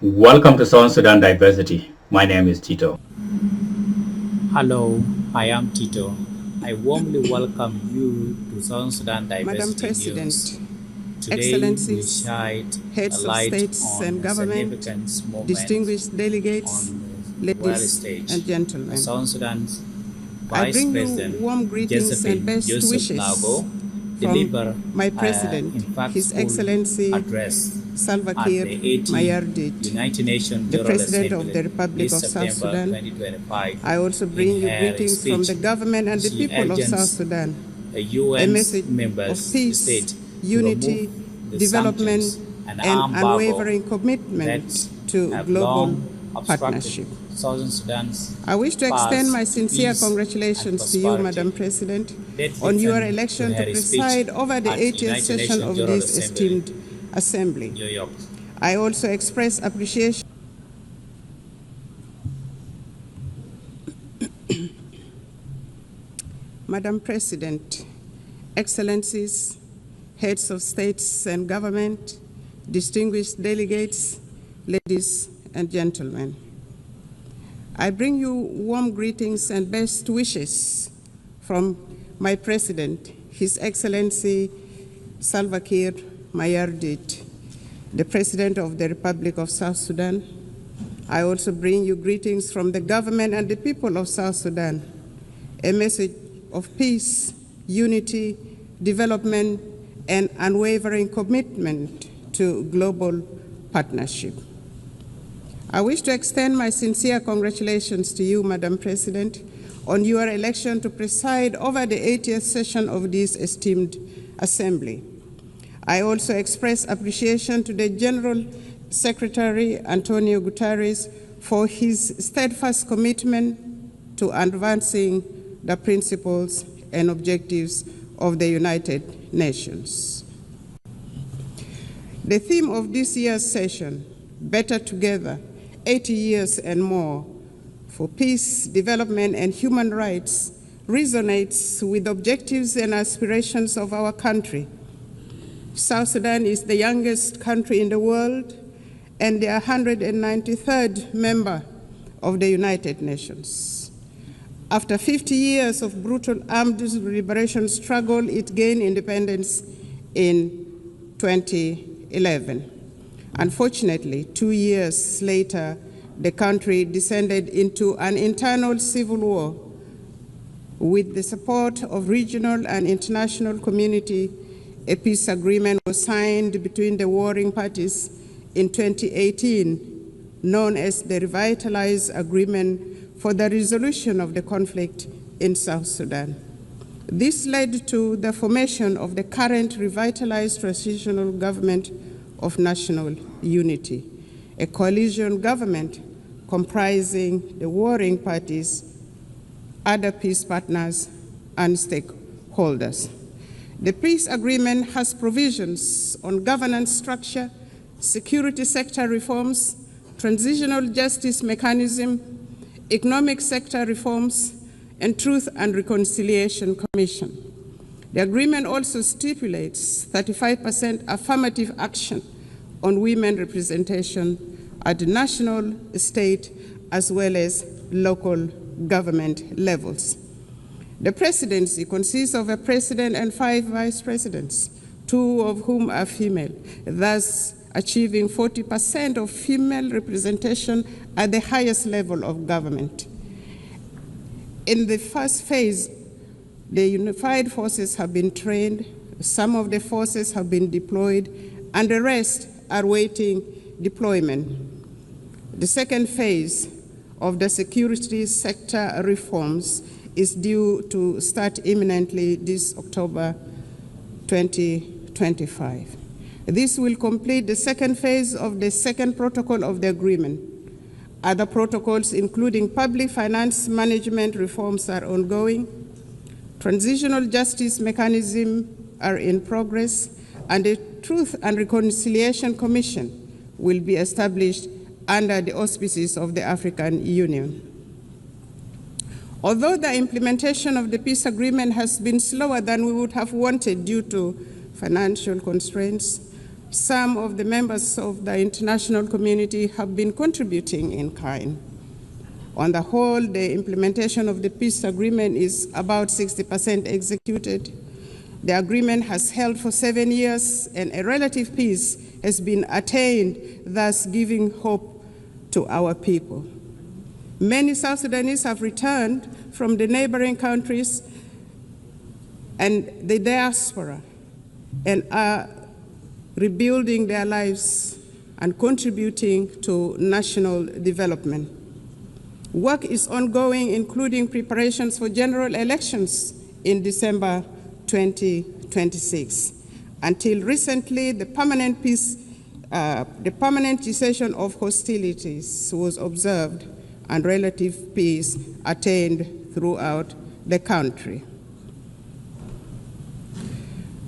Welcome to South Sudan Diversity. My name is Tito. Hello, I am Tito. I warmly welcome you to South Sudan Madam Diversity News. President, Today we Excellencies, shed a heads of light states on and a government, significant moment distinguished delegates, on the world ladies stage. and gentlemen. South Sudan's I Vice bring you President warm greetings and Josephine best wishes Lagu from delivered my an President, His impactful Excellency address Salva at Kiir the 80th Mayardit, United Nations the General President of Assembly the Republic this of South September Sudan. 2025. I also In bring you her greetings from speech, the government and the she people of South urged Sudan, a UN message member of peace, states to remove unity, the development, sanctions and and embargo unwavering that commitment to have global long obstructed partnership. Southern Sudan's I wish to extend path my to sincere peace and congratulations to you, Madam prosperity. President, Let's on your listen election to her speech preside over the at 80th United session Nations of General this Assembly, esteemed assembly. New York. I also express appreciation. Madam President, Excellencies, heads of states and government, distinguished delegates, ladies and gentlemen. I bring you warm greetings and best wishes from my President, His Excellency Salva Kiir Mayardit, the President of the Republic of South Sudan. I also bring you greetings from the government and the people of South Sudan, a message of peace, unity, development, and unwavering commitment to global partnership. I wish to extend my sincere congratulations to you, Madam President, on your election to preside over the 80th session of this esteemed assembly. I also express appreciation to the General Secretary, Antonio Guterres, for his steadfast commitment to advancing the principles and objectives of the United Nations. The theme of this year's session, Better Together, 80 years and more, for peace, development, and human rights, resonates with the objectives and aspirations of our country. South Sudan is the youngest country in the world and the 193rd member of the United Nations. After 50 years of brutal armed liberation struggle, it gained independence in 2011. Unfortunately, 2 years later, the country descended into an internal civil war. With the support of regional and international community, a peace agreement was signed between the warring parties in 2018, known as the Revitalized Agreement for the Resolution of the Conflict in South Sudan. This led to the formation of the current revitalized transitional government of national unity, a coalition government comprising the warring parties, other peace partners, and stakeholders. The peace agreement has provisions on governance structure, security sector reforms, transitional justice mechanism, economic sector reforms, and Truth and Reconciliation Commission. The agreement also stipulates 35% affirmative action on women representation at the national, state, as well as local government levels. The presidency consists of a president and 5 vice presidents, 2 of whom are female, thus achieving 40% of female representation at the highest level of government. In the first phase, the unified forces have been trained, some of the forces have been deployed, and the rest are waiting deployment. The second phase of the security sector reforms is due to start imminently this October 2025. This will complete the second phase of the second protocol of the agreement. Other protocols, including public finance management reforms, are ongoing. Transitional justice mechanisms are in progress, and the Truth and Reconciliation Commission will be established under the auspices of the African Union. Although the implementation of the peace agreement has been slower than we would have wanted due to financial constraints, Some of the members of the international community have been contributing in kind. On the whole, the implementation of the peace agreement is about 60% executed. The agreement has held for 7 years, and a relative peace has been attained, thus giving hope to our people. Many South Sudanese have returned from the neighboring countries and the diaspora and are rebuilding their lives and contributing to national development. Work is ongoing, including preparations for general elections in December 2026. Until recently, the permanent cessation of hostilities was observed and relative peace attained throughout the country.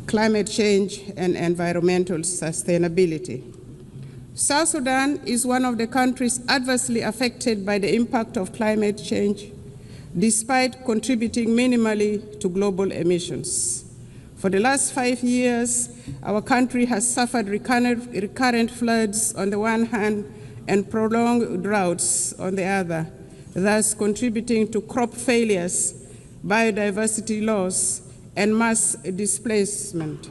Climate change and environmental sustainability. South Sudan is one of the countries adversely affected by the impact of climate change, despite contributing minimally to global emissions. For the last 5 years, our country has suffered recurrent floods on the one hand and prolonged droughts on the other, thus contributing to crop failures, biodiversity loss, and mass displacement.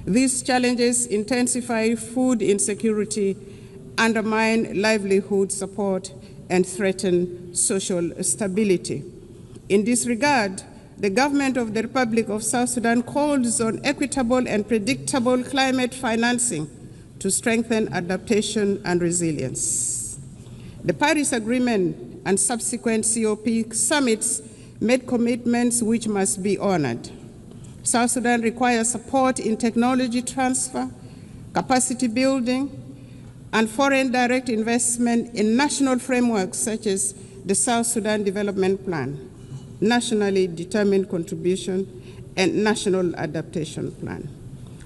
These challenges intensify food insecurity, undermine livelihood support, and threaten social stability. In this regard, the government of the Republic of South Sudan calls on equitable and predictable climate financing to strengthen adaptation and resilience. The Paris Agreement and subsequent COP summits made commitments which must be honored. South Sudan requires support in technology transfer, capacity building, and foreign direct investment in national frameworks such as the South Sudan Development Plan, nationally determined contribution, and national adaptation plan.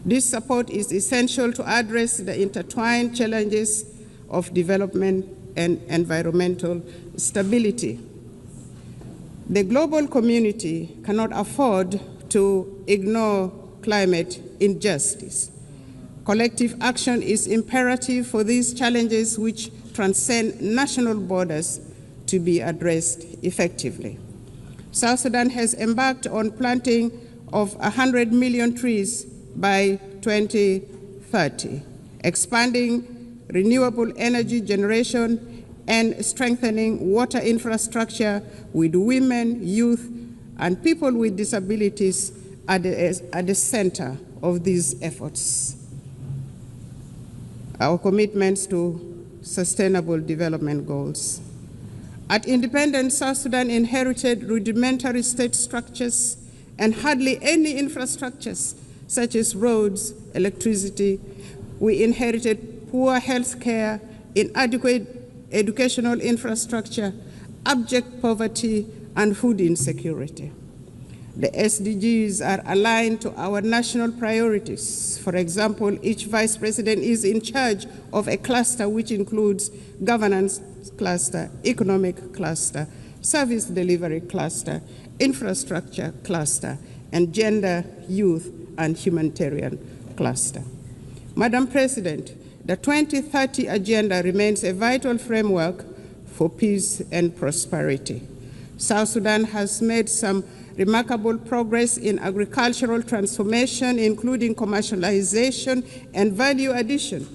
This support is essential to address the intertwined challenges of development and environmental stability. The global community cannot afford to ignore climate injustice. Collective action is imperative for these challenges which transcend national borders to be addressed effectively. South Sudan has embarked on planting of 100 million trees by 2030, expanding renewable energy generation and strengthening water infrastructure with women, youth, and people with disabilities at the center of these efforts. Our commitments to sustainable development goals. At independence, South Sudan inherited rudimentary state structures and hardly any infrastructures such as roads, electricity. We inherited poor health care, inadequate educational infrastructure, abject poverty, and food insecurity. The SDGs are aligned to our national priorities. For example, each vice president is in charge of a cluster which includes governance cluster, economic cluster, service delivery cluster, infrastructure cluster, and gender, youth, and humanitarian cluster. Madam President, the 2030 Agenda remains a vital framework for peace and prosperity. South Sudan has made some remarkable progress in agricultural transformation, including commercialization and value addition,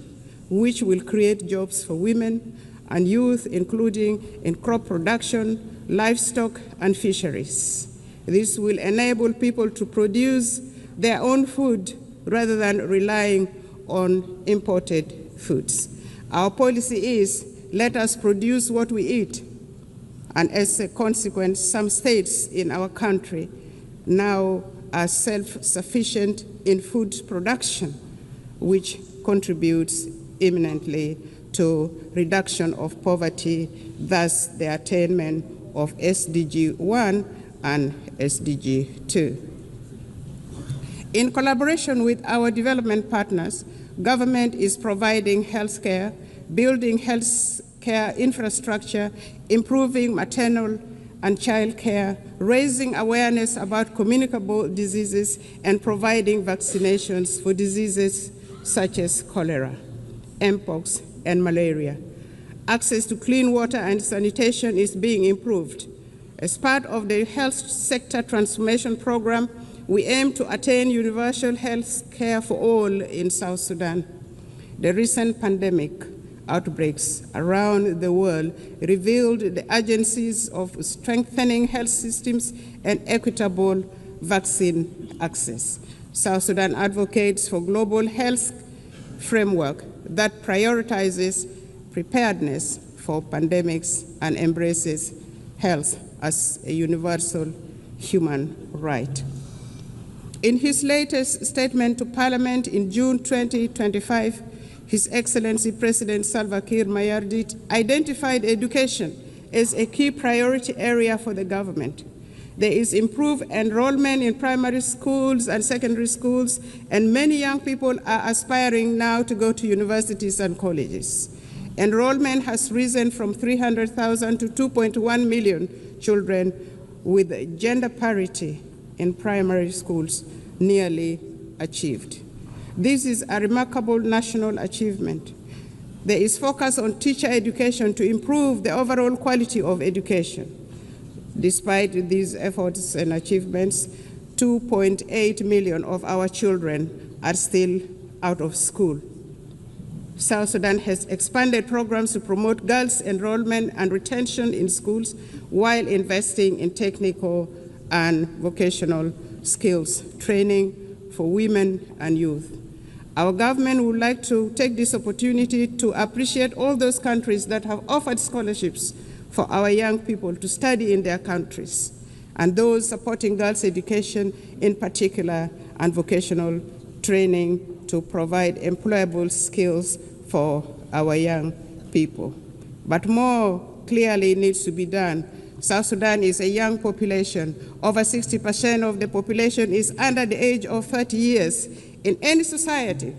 which will create jobs for women and youth, including in crop production, livestock, and fisheries. This will enable people to produce their own food rather than relying on imported foods. Our policy is, let us produce what we eat. And as a consequence, some states in our country now are self-sufficient in food production, which contributes eminently to reduction of poverty, thus the attainment of SDG 1 and SDG 2. In collaboration with our development partners, government is providing health care, building health care infrastructure, improving maternal and child care, raising awareness about communicable diseases, and providing vaccinations for diseases such as cholera, mpox, and malaria. Access to clean water and sanitation is being improved. As part of the health sector transformation program, we aim to attain universal health care for all in South Sudan. The recent pandemic outbreaks around the world revealed the urgencies of strengthening health systems and equitable vaccine access. South Sudan advocates for global health framework that prioritizes preparedness for pandemics and embraces health as a universal human right. In his latest statement to Parliament in June 2025, His Excellency President Salva Kiir Mayardit identified education as a key priority area for the government. There is improved enrollment in primary schools and secondary schools, and many young people are aspiring now to go to universities and colleges. Enrollment has risen from 300,000 to 2.1 million children, with gender parity in primary schools nearly achieved. This is a remarkable national achievement. There is focus on teacher education to improve the overall quality of education. Despite these efforts and achievements, 2.8 million of our children are still out of school. South Sudan has expanded programs to promote girls' enrollment and retention in schools while investing in technical and vocational skills training for women and youth. Our government would like to take this opportunity to appreciate all those countries that have offered scholarships for our young people to study in their countries, and those supporting girls' education in particular and vocational training to provide employable skills for our young people. But more clearly needs to be done. South Sudan is a young population. Over 60% of the population is under the age of 30 years. In any society,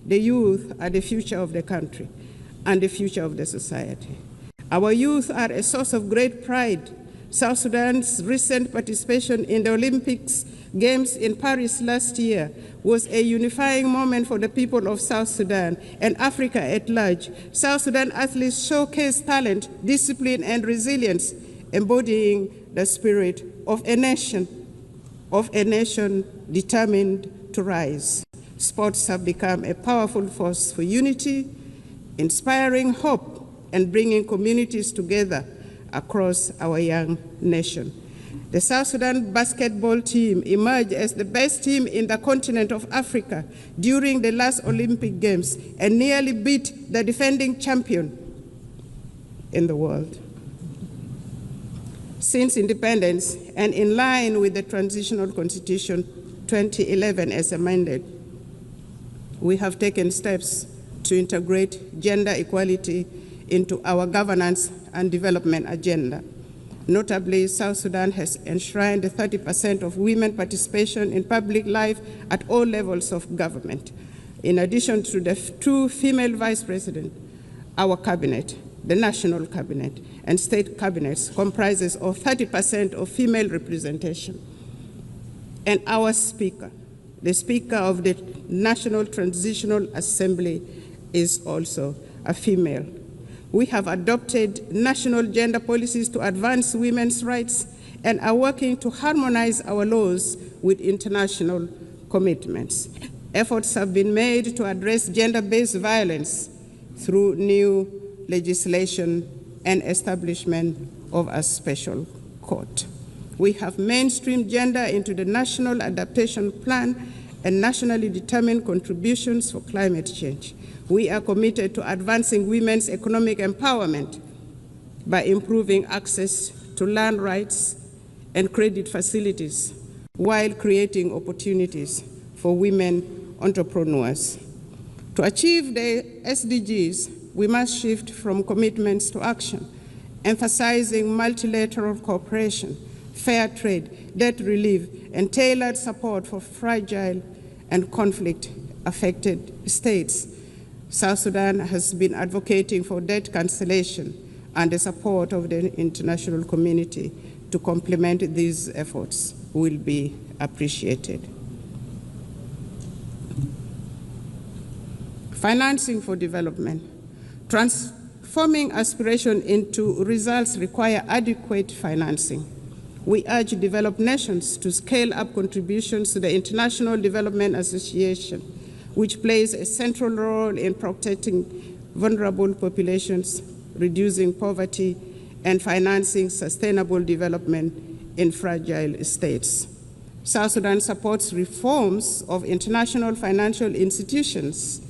the youth are the future of the country and the future of the society. Our youth are a source of great pride. South Sudan's recent participation in the Olympics Games in Paris last year was a unifying moment for the people of South Sudan and Africa at large. South Sudan athletes showcased talent, discipline, and resilience, embodying the spirit of a nation determined to rise. Sports have become a powerful force for unity, inspiring hope, and bringing communities together across our young nation. The South Sudan basketball team emerged as the best team in the continent of Africa during the last Olympic Games and nearly beat the defending champion in the world. Since independence, and in line with the Transitional Constitution 2011 as amended, we have taken steps to integrate gender equality into our governance and development agenda. Notably, South Sudan has enshrined 30% of women participation in public life at all levels of government. In addition to the two female vice presidents, our cabinet, the national cabinet, and state cabinets comprises of 30% of female representation. And our speaker, the Speaker of the National Transitional Assembly, is also a female. We have adopted national gender policies to advance women's rights and are working to harmonize our laws with international commitments. Efforts have been made to address gender-based violence through new legislation and establishment of a special court. We have mainstreamed gender into the National Adaptation Plan and nationally determined contributions for climate change. We are committed to advancing women's economic empowerment by improving access to land rights and credit facilities while creating opportunities for women entrepreneurs. To achieve the SDGs, we must shift from commitments to action, emphasizing multilateral cooperation, fair trade, debt relief, and tailored support for fragile and conflict-affected states. South Sudan has been advocating for debt cancellation and the support of the international community to complement these efforts will be appreciated. Financing for development. Transforming aspiration into results require adequate financing. We urge developed nations to scale up contributions to the International Development Association, which plays a central role in protecting vulnerable populations, reducing poverty, and financing sustainable development in fragile states. South Sudan supports reforms of international financial institutions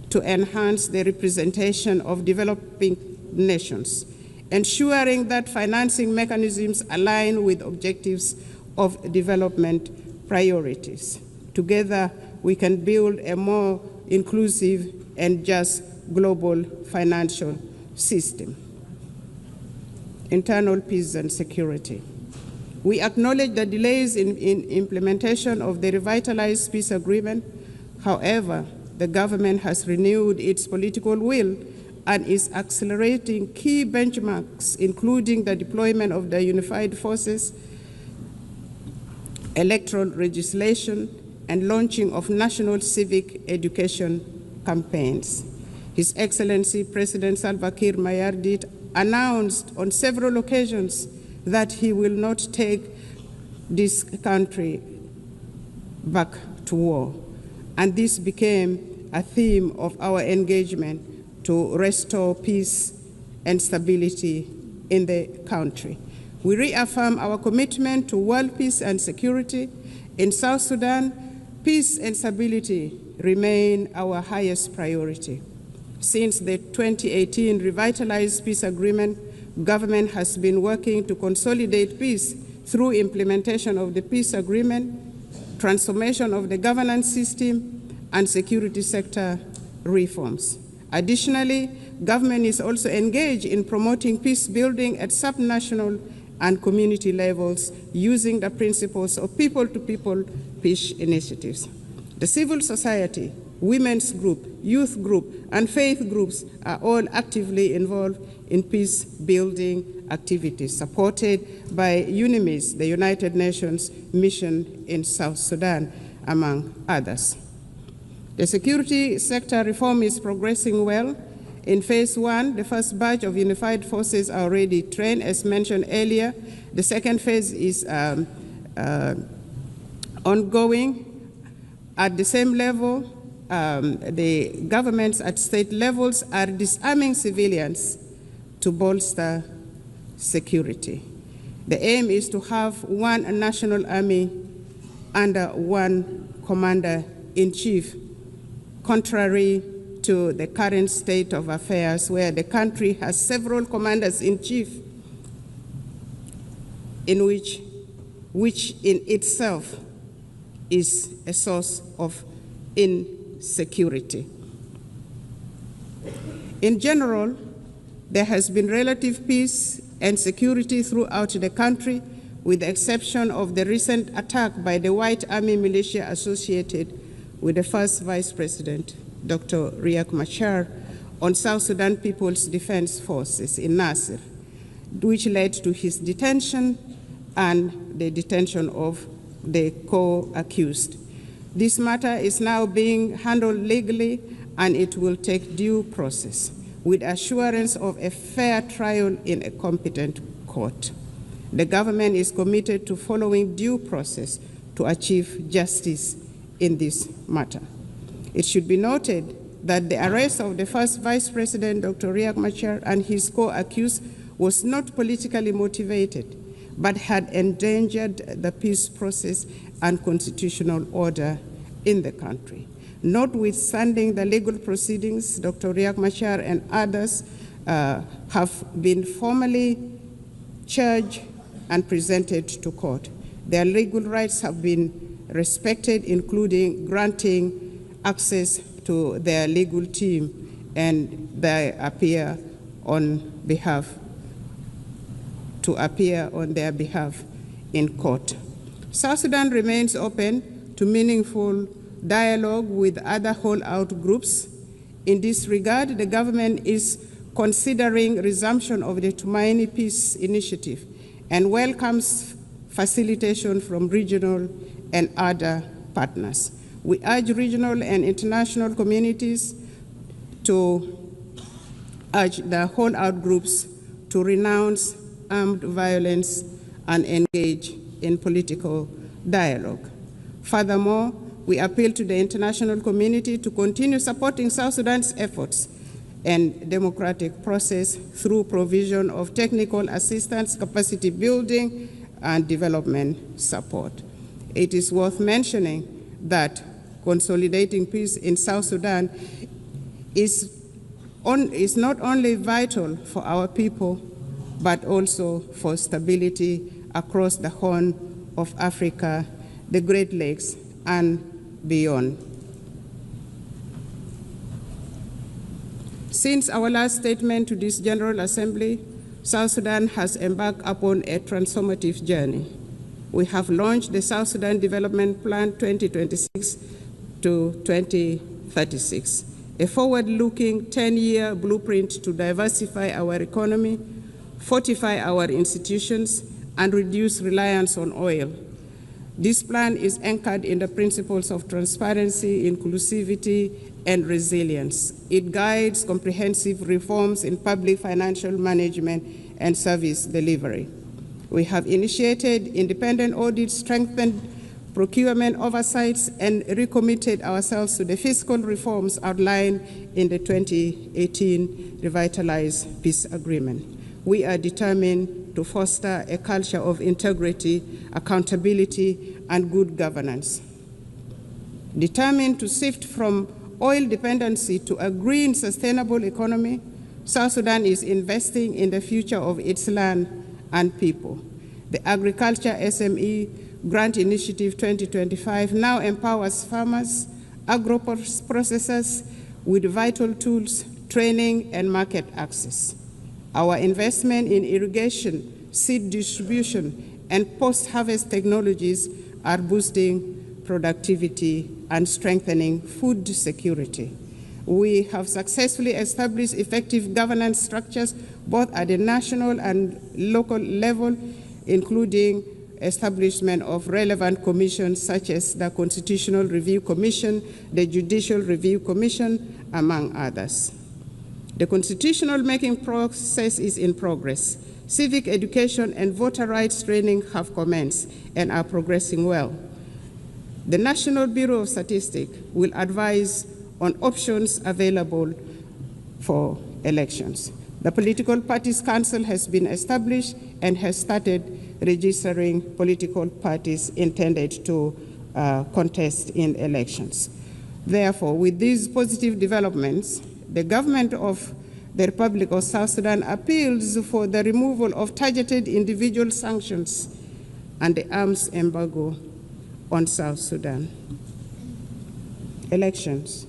to enhance the representation of developing nations, ensuring that financing mechanisms align with objectives of development priorities. Together, we can build a more inclusive and just global financial system. Internal peace and security. We acknowledge the delays in implementation of the revitalized peace agreement. However, the government has renewed its political will and is accelerating key benchmarks, including the deployment of the unified forces, electoral legislation, and launching of national civic education campaigns. His Excellency President Salva Kiir Mayardit announced on several occasions that he will not take this country back to war. And this became a theme of our engagement to restore peace and stability in the country. We reaffirm our commitment to world peace and security. In South Sudan, peace and stability remain our highest priority. Since the 2018 revitalized peace agreement, government has been working to consolidate peace through implementation of the peace agreement, transformation of the governance system, and security sector reforms. Additionally, government is also engaged in promoting peace building at subnational and community levels using the principles of people-to-people peace initiatives. The civil society, women's group, youth group, and faith groups are all actively involved in peace-building activities supported by UNMISS, the United Nations mission in South Sudan, among others. The security sector reform is progressing well. In phase one, the first batch of unified forces are already trained, as mentioned earlier. The second phase is ongoing. At the same level, the governments at state levels are disarming civilians to bolster security. The aim is to have one national army under one commander-in-chief, contrary to the current state of affairs where the country has several commanders-in-chief, which in itself is a source of insecurity. In general, there has been relative peace and security throughout the country, with the exception of the recent attack by the White Army militia associated with the first Vice President, Dr. Riek Machar, on South Sudan People's Defense Forces in Nasir, which led to his detention and the detention of the co-accused. This matter is now being handled legally, and it will take due process with assurance of a fair trial in a competent court. The government is committed to following due process to achieve justice in this matter. It should be noted that the arrest of the first Vice President, Dr. Riek Machar, and his co-accused was not politically motivated, but had endangered the peace process and constitutional order in the country. Notwithstanding the legal proceedings, Dr. Riek Machar and others have been formally charged and presented to court. Their legal rights have been respected, including granting access to their legal team, and they appear on their behalf in court. South Sudan remains open to meaningful dialogue with other holdout groups. In this regard, the government is considering resumption of the Tumaini Peace Initiative and welcomes facilitation from regional and other partners. We urge regional and international communities to urge the holdout groups to renounce armed violence and engage in political dialogue. Furthermore, we appeal to the international community to continue supporting South Sudan's efforts and democratic process through provision of technical assistance, capacity building, and development support. It is worth mentioning that consolidating peace in South Sudan is not only vital for our people, but also for stability across the Horn of Africa, the Great Lakes, and beyond. Since our last statement to this General Assembly, South Sudan has embarked upon a transformative journey. We have launched the South Sudan Development Plan 2026 to 2036, a forward-looking 10-year blueprint to diversify our economy, fortify our institutions, and reduce reliance on oil. This plan is anchored in the principles of transparency, inclusivity, and resilience. It guides comprehensive reforms in public financial management and service delivery. We have initiated independent audits, strengthened procurement oversights, and recommitted ourselves to the fiscal reforms outlined in the 2018 Revitalized Peace Agreement. We are determined to foster a culture of integrity, accountability, and good governance. Determined to shift from oil dependency to a green, sustainable economy, South Sudan is investing in the future of its land and people. The Agriculture SME Grant Initiative 2025 now empowers farmers, agro-processors with vital tools, training, and market access. Our investment in irrigation, seed distribution, and post-harvest technologies are boosting productivity and strengthening food security. We have successfully established effective governance structures both at the national and local level, including establishment of relevant commissions such as the Constitutional Review Commission, the Judicial Review Commission, among others. The constitutional making process is in progress. Civic education and voter rights training have commenced and are progressing well. The National Bureau of Statistics will advise on options available for elections. The Political Parties Council has been established and has started registering political parties intended to contest in elections. Therefore, with these positive developments, the government of the Republic of South Sudan appeals for the removal of targeted individual sanctions and the arms embargo on South Sudan. Elections.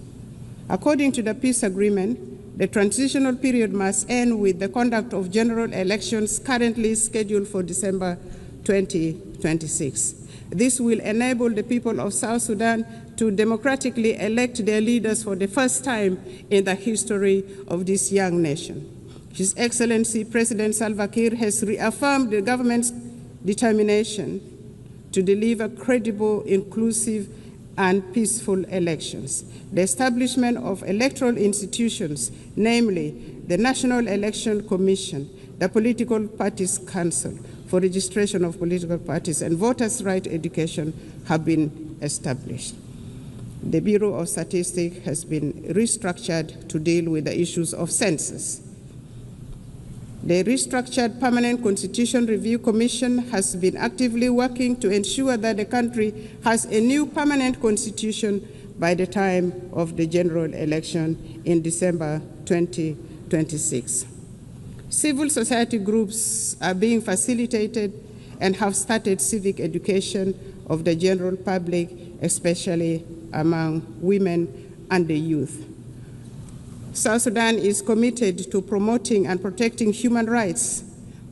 According to the peace agreement, the transitional period must end with the conduct of general elections currently scheduled for December 2026. This will enable the people of South Sudan to democratically elect their leaders for the first time in the history of this young nation. His Excellency President Salva Kiir has reaffirmed the government's determination to deliver credible, inclusive, and peaceful elections. The establishment of electoral institutions, namely the National Election Commission, the Political Parties Council for registration of political parties, and voters' right education have been established. The Bureau of Statistics has been restructured to deal with the issues of census. The restructured Permanent Constitution Review Commission has been actively working to ensure that the country has a new permanent constitution by the time of the general election in December 2026. Civil society groups are being facilitated and have started civic education of the general public, especially among women and the youth. South Sudan is committed to promoting and protecting human rights.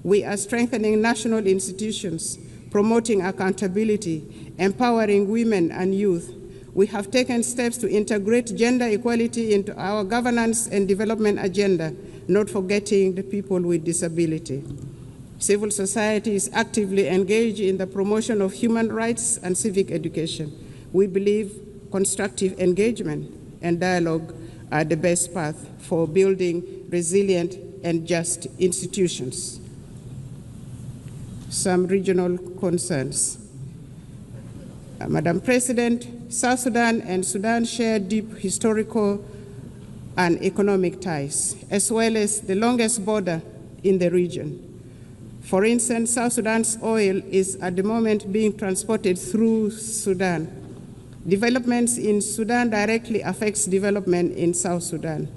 We are strengthening national institutions, promoting accountability, empowering women and youth. We have taken steps to integrate gender equality into our governance and development agenda, not forgetting the people with disability. Civil society is actively engaged in the promotion of human rights and civic education. We believe constructive engagement and dialogue are the best path for building resilient and just institutions. Some regional concerns. Madam President, South Sudan and Sudan share deep historical and economic ties, as well as the longest border in the region. For instance, South Sudan's oil is at the moment being transported through Sudan. Developments in Sudan directly affects development in South Sudan.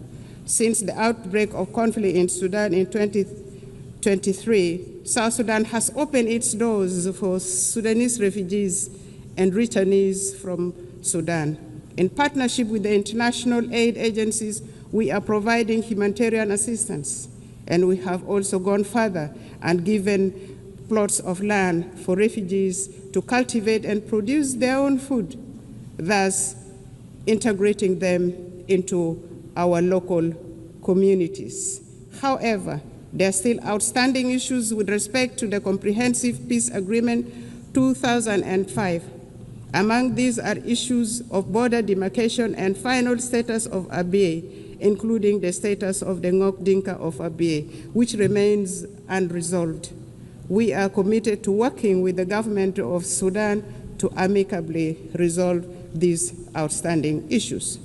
Since the outbreak of conflict in Sudan in 2023, South Sudan has opened its doors for Sudanese refugees and returnees from Sudan. In partnership with the international aid agencies, we are providing humanitarian assistance, and we have also gone further and given plots of land for refugees to cultivate and produce their own food, thus integrating them into our local communities. However, there are still outstanding issues with respect to the Comprehensive Peace Agreement 2005. Among these are issues of border demarcation and final status of Abyei, including the status of the Ngok Dinka of Abyei, which remains unresolved. We are committed to working with the government of Sudan to amicably resolve these outstanding issues.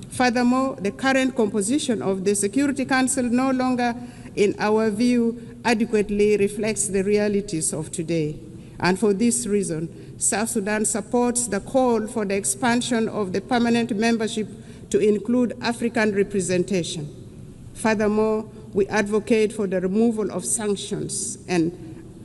Furthermore, the current composition of the Security Council no longer, in our view, adequately reflects the realities of today. And for this reason, South Sudan supports the call for the expansion of the permanent membership to include African representation. Furthermore, we advocate for the removal of sanctions and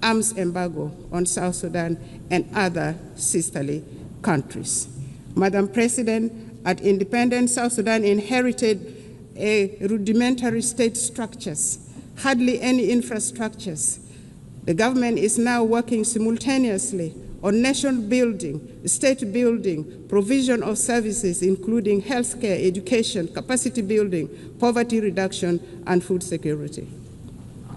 arms embargo on South Sudan and other sisterly countries. Madam President, at independence, South Sudan inherited a rudimentary state structures, hardly any infrastructures. The government is now working simultaneously on nation building, state building, provision of services, including healthcare, education, capacity building, poverty reduction, and food security.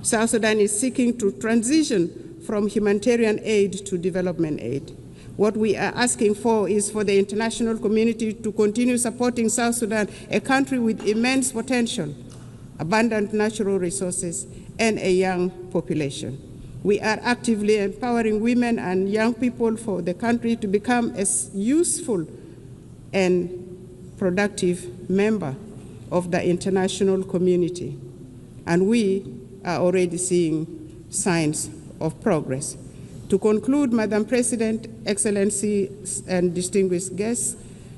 South Sudan is seeking to transition from humanitarian aid to development aid. What we are asking for is for the international community to continue supporting South Sudan, a country with immense potential, abundant natural resources, and a young population. We are actively empowering women and young people for the country to become a useful and productive member of the international community. And we are already seeing signs of progress. To conclude, Madam President, Excellencies, and distinguished guests,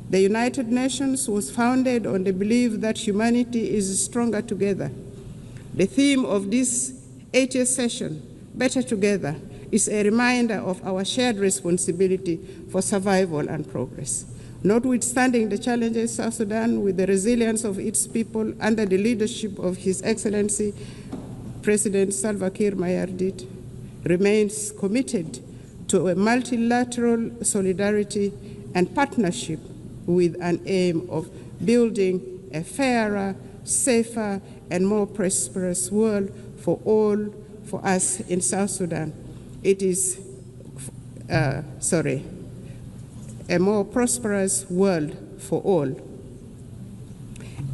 the United Nations was founded on the belief that humanity is stronger together. The theme of this 80th session, Better Together, is a reminder of our shared responsibility for survival and progress. Notwithstanding the challenges, South Sudan, with the resilience of its people under the leadership of His Excellency President Salva Kiir Mayardit, remains committed to a multilateral solidarity and partnership with an aim of building a fairer, safer, and more prosperous world for all, for us in South Sudan. It is, a more prosperous world for all.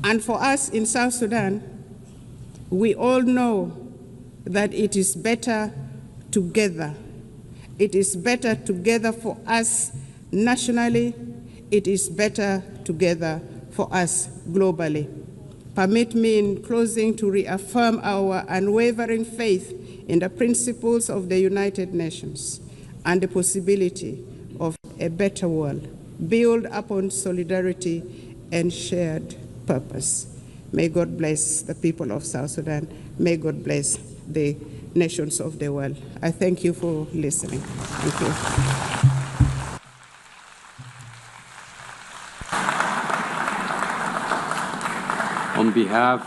And for us in South Sudan, we all know that it is better together. It is better together for us nationally. It is better together for us globally. Permit me in closing to reaffirm our unwavering faith in the principles of the United Nations and the possibility of a better world built upon solidarity and shared purpose. May God bless the people of South Sudan. May God bless the nations of the world. I thank you for listening. Thank you. On behalf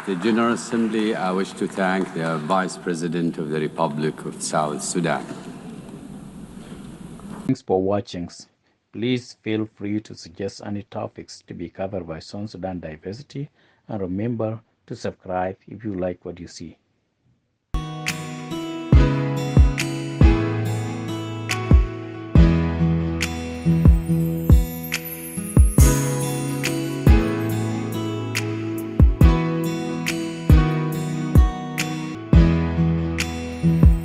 of the General Assembly, I wish to thank the Vice President of the Republic of South Sudan. Thanks for watching. Please feel free to suggest any topics to be covered by South Sudan Diversity, and remember to subscribe if you like what you see.